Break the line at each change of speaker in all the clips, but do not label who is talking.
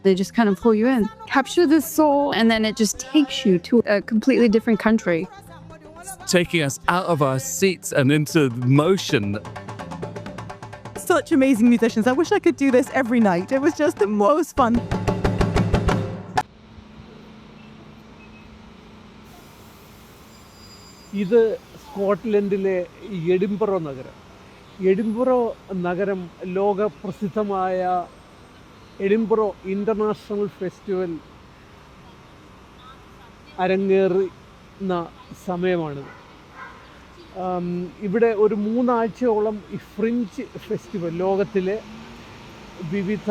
They just kind of pull you in, capture the soul, and then it just takes you to a completely different country.
Taking us out of our seats and into motion.
Such amazing musicians. I wish I could do this every night. It was just the most fun.
ഇത് സ്കോട്ട്ലൻഡിലെ Edinburgh നഗരം. Edinburgh നഗരം ലോകപ്രസിദ്ധമായ Edinburgh international festival അരങ്ങേറുന്ന സമയമാണിത്. ഇവിടെ ഒരു 3 ആഴ്ചയോളം ഈ fringe festival ലോകത്തിലെ വിവിധ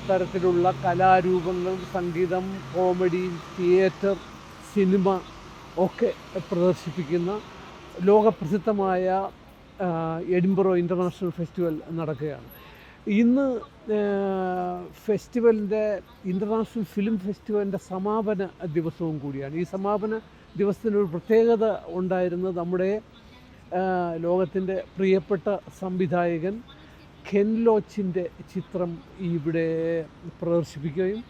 തരത്തിലുള്ള കലാരൂപങ്ങൾ, സംഗീതം, കോമഡി, തിയേറ്റർ, സിനിമ ഒക്കെ പ്രദർശിപ്പിക്കുന്ന ലോകപ്രസിദ്ധമായ എഡിൻബറോ ഇൻ്റർനാഷണൽ ഫെസ്റ്റിവൽ നടക്കുകയാണ്. ഇന്ന് ഫെസ്റ്റിവലിൻ്റെ ഇൻ്റർനാഷണൽ ഫിലിം ഫെസ്റ്റിവലിൻ്റെ സമാപന ദിവസവും കൂടിയാണ്. ഈ സമാപന ദിവസത്തിനൊരു പ്രത്യേകത ഉണ്ടായിരുന്നത് നമ്മുടെ ലോകത്തിൻ്റെ പ്രിയപ്പെട്ട സംവിധായകൻ കെൻ ലോച്ചിൻ്റെ ചിത്രം ഇവിടെ പ്രദർശിപ്പിക്കുകയും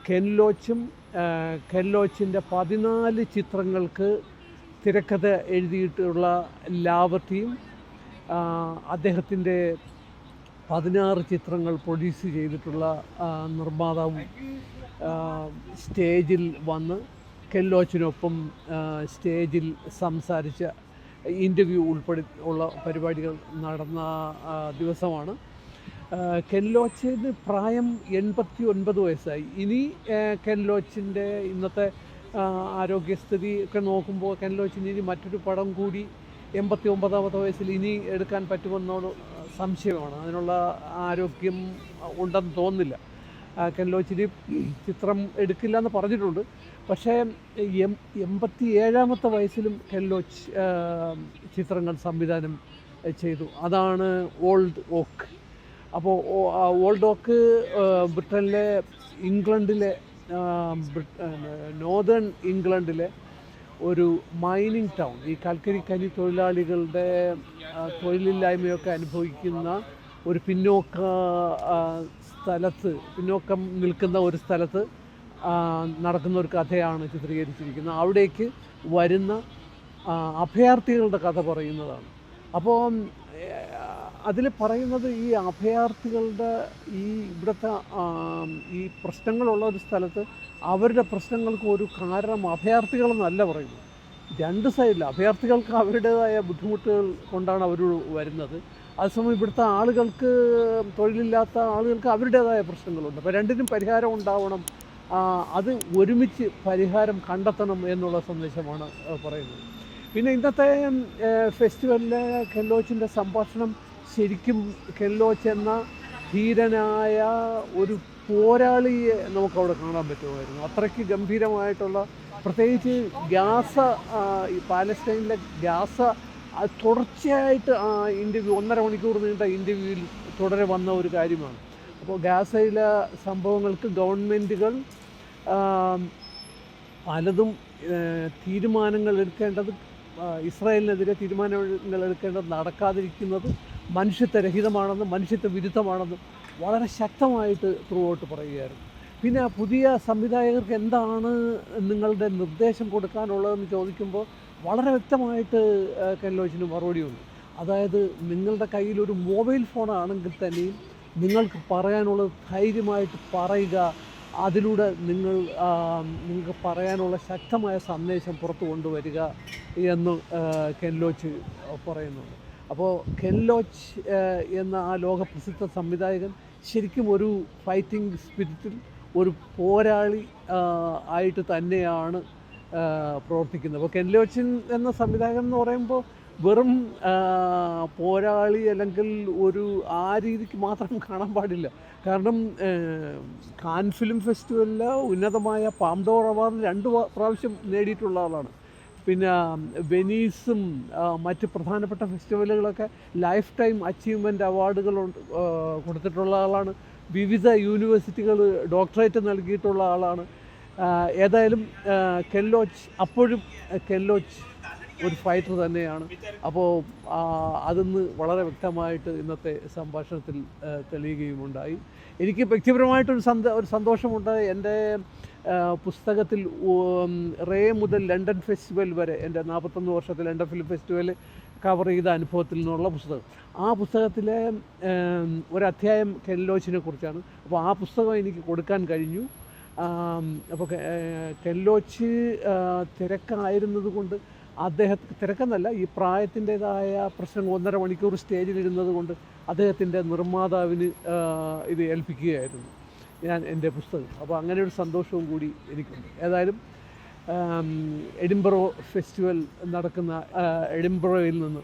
കെൻ ലോച്ചിൻ്റെ 14 ചിത്രങ്ങൾക്ക് തിരക്കഥ എഴുതിയിട്ടുള്ള ലാവത്തിയും അദ്ദേഹത്തിൻ്റെ 16 ചിത്രങ്ങൾ പ്രൊഡ്യൂസ് ചെയ്തിട്ടുള്ള നിർമ്മാതാവും സ്റ്റേജിൽ വന്ന് കെൻ ലോച്ചിനൊപ്പം സ്റ്റേജിൽ സംസാരിച്ച ഇൻ്റർവ്യൂ ഉൾപ്പെടെ ഉള്ള പരിപാടികൾ നടന്ന ദിവസമാണ്. കെൻ ലോച്ചിന് പ്രായം 89 വയസ്സായി. ഇനി കെൻ ലോച്ചിൻ്റെ ഇന്നത്തെ ആരോഗ്യസ്ഥിതി ഒക്കെ നോക്കുമ്പോൾ കെൻ ലോച്ചിന് ഇനി മറ്റൊരു പടം കൂടി 89ാമത്തെ വയസ്സിൽ ഇനി എടുക്കാൻ പറ്റുമെന്നോട് സംശയമാണ്. അതിനുള്ള ആരോഗ്യം ഉണ്ടെന്ന് തോന്നുന്നില്ല. കെൻ ലോച്ചിന് ചിത്രം എടുക്കില്ല എന്ന് പറഞ്ഞിട്ടുണ്ട്. പക്ഷേ 87ാമത്തെ വയസ്സിലും കെൻ ലോച്ച് ചിത്രങ്ങൾ സംവിധാനം ചെയ്തു. അതാണ് ഓൾഡ് ഓക്ക്. അപ്പോൾ ഓൾഡ് ഓക്ക് ബ്രിട്ടനിലെ ഇംഗ്ലണ്ടിലെ നോർത്തേൺ ഇംഗ്ലണ്ടിലെ ഒരു മൈനിങ് ടൗൺ, ഈ കൽക്കരി ഖനി തൊഴിലാളികളുടെ തൊഴിലില്ലായ്മയൊക്കെ അനുഭവിക്കുന്ന ഒരു പിന്നോക്കം നിൽക്കുന്ന ഒരു സ്ഥലത്ത് നടക്കുന്ന ഒരു കഥയാണ് ചിത്രീകരിച്ചിരിക്കുന്നത്. അവിടേക്ക് വരുന്ന അഭയാർത്ഥികളുടെ കഥ പറയുന്നതാണ്. അപ്പോൾ അതിൽ പറയുന്നത് ഈ അഭയാർത്ഥികളുടെ ഇവിടുത്തെ ഈ പ്രശ്നങ്ങളുള്ള ഒരു സ്ഥലത്ത് അവരുടെ പ്രശ്നങ്ങൾക്ക് ഒരു കാരണം അഭയാർത്ഥികളെന്നല്ല പറയുന്നത്. 2 സൈഡിൽ അഭയാർത്ഥികൾക്ക് അവരുടേതായ ബുദ്ധിമുട്ടുകൾ കൊണ്ടാണ് അവർ വരുന്നത്. അതേസമയം ഇവിടുത്തെ ആളുകൾക്ക്, തൊഴിലില്ലാത്ത ആളുകൾക്ക് അവരുടേതായ പ്രശ്നങ്ങളുണ്ട്. അപ്പോൾ രണ്ടിനും പരിഹാരം ഉണ്ടാവണം, അത് ഒരുമിച്ച് പരിഹാരം കണ്ടെത്തണം എന്നുള്ള സന്ദേശമാണ് പറയുന്നത്. പിന്നെ ഇന്നത്തെ ഫെസ്റ്റിവലിലെ കെൻ ലോച്ചിൻ്റെ സംഭാഷണം ശരിക്കും കെൻ ലോച്ച് എന്ന ധീരനായ ഒരു പോരാളിയെ നമുക്കവിടെ കാണാൻ പറ്റുമായിരുന്നു. അത്രയ്ക്ക് ഗംഭീരമായിട്ടുള്ള, പ്രത്യേകിച്ച് ഗാസ, ഈ പാലസ്തീനിലെ ഗാസ തുടർച്ചയായിട്ട് ഇൻ്റർവ്യൂ 1.5 മണിക്കൂർ നീണ്ട ഇൻ്റർവ്യൂവിൽ തുടരെ വന്ന ഒരു കാര്യമാണ്. അപ്പോൾ ഗാസയിലെ സംഭവങ്ങൾക്ക് ഗവൺമെൻറ്റുകൾ പലതും തീരുമാനങ്ങൾ എടുക്കേണ്ടത്, ഇസ്രായേലിനെതിരെ തീരുമാനങ്ങൾ എടുക്കേണ്ടത് നടക്കാതിരിക്കുന്നത് മനുഷ്യത്വരഹിതമാണെന്നും മനുഷ്യത്വ വിരുദ്ധമാണെന്നും വളരെ ശക്തമായിട്ട് ത്രൂ ഔട്ട് പറയുകയായിരുന്നു. പിന്നെ പുതിയ സംവിധായകർക്ക് എന്താണ് നിങ്ങളുടെ നിർദ്ദേശം കൊടുക്കാനുള്ളതെന്ന് ചോദിക്കുമ്പോൾ വളരെ വ്യക്തമായിട്ട് കെൻ ലോച്ചിന് മറുപടിയുണ്ട്. അതായത് നിങ്ങളുടെ കയ്യിലൊരു മൊബൈൽ ഫോണാണെങ്കിൽ തന്നെയും നിങ്ങൾക്ക് പറയാനുള്ളത് ധൈര്യമായിട്ട് പറയുക, അതിലൂടെ നിങ്ങൾക്ക് പറയാനുള്ള ശക്തമായ സന്ദേശം പുറത്തു കൊണ്ടുവരിക എന്ന് കെൻ ലോച്ച് പറയുന്നുണ്ട്. അപ്പോൾ കെൻ ലോച്ച് എന്ന ആ ലോകപ്രസിദ്ധ സംവിധായകൻ ശരിക്കും ഒരു ഫൈറ്റിംഗ് സ്പിരിറ്റിൽ ഒരു പോരാളി ആയിട്ട് തന്നെയാണ് പ്രവർത്തിക്കുന്നത്. അപ്പോൾ കെൻ ലോച്ച് എന്ന സംവിധായകൻ എന്ന് പറയുമ്പോൾ വെറും പോരാളി അല്ലെങ്കിൽ ഒരു ആ രീതിക്ക് മാത്രം കാണാൻ പാടില്ല. കാരണം കാൻ ഫിലിം ഫെസ്റ്റിവലിൽ ഉന്നതമായ പാംഡോർ അവാർഡ് 2 പ്രാവശ്യം നേടിയിട്ടുള്ള ആളാണ്. പിന്നെ വെനീസും മറ്റ് പ്രധാനപ്പെട്ട ഫെസ്റ്റിവലുകളൊക്കെ ലൈഫ് ടൈം അച്ചീവ്മെൻ്റ് അവാർഡുകൾ കൊടുത്തിട്ടുള്ള ആളാണ്. വിവിധ യൂണിവേഴ്സിറ്റികൾ ഡോക്ടറേറ്റ് നൽകിയിട്ടുള്ള ആളാണ്. ഏതായാലും കെൻ ലോച്ച് അപ്പോഴും കെൻ ലോച്ച് ഒരു ഫൈറ്റർ തന്നെയാണ്. അപ്പോൾ അതൊന്ന് വളരെ വ്യക്തമായിട്ട് ഇന്നത്തെ സംഭാഷണത്തിൽ തെളിയുകയുമുണ്ടായി. എനിക്ക് വ്യക്തിപരമായിട്ടൊരു സന്തോഷമുണ്ട്. എൻ്റെ പുസ്തകത്തിൽ റേ മുതൽ ലണ്ടൻ ഫെസ്റ്റിവൽ വരെ എൻ്റെ 41 വർഷത്തെ ലണ്ടൻ ഫിലിം ഫെസ്റ്റിവൽ കവർ ചെയ്ത അനുഭവത്തിൽ നിന്നുള്ള പുസ്തകം. ആ പുസ്തകത്തിലെ ഒരധ്യായം കെൻ ലോച്ചിനെ കുറിച്ചാണ്. അപ്പോൾ ആ പുസ്തകം എനിക്ക് കൊടുക്കാൻ കഴിഞ്ഞു. അപ്പോൾ കെൻ ലോച്ച് തിരക്കായിരുന്നത് കൊണ്ട് തിരക്കെന്നല്ല, ഈ പ്രായത്തിൻ്റേതായ പ്രശ്നങ്ങൾ 1.5 മണിക്കൂർ സ്റ്റേജിലിരുന്നത് കൊണ്ട് അദ്ദേഹത്തിൻ്റെ നിർമ്മാതാവിന് ഇത് ഏൽപ്പിക്കുകയായിരുന്നു ഞാൻ എൻ്റെ പുസ്തകം. അപ്പോൾ അങ്ങനെ ഒരു സന്തോഷവും കൂടി എനിക്കുണ്ട്. ഏതായാലും എഡിൻബറോ ഫെസ്റ്റിവൽ നടക്കുന്ന എഡിൻബറോയിൽ നിന്ന്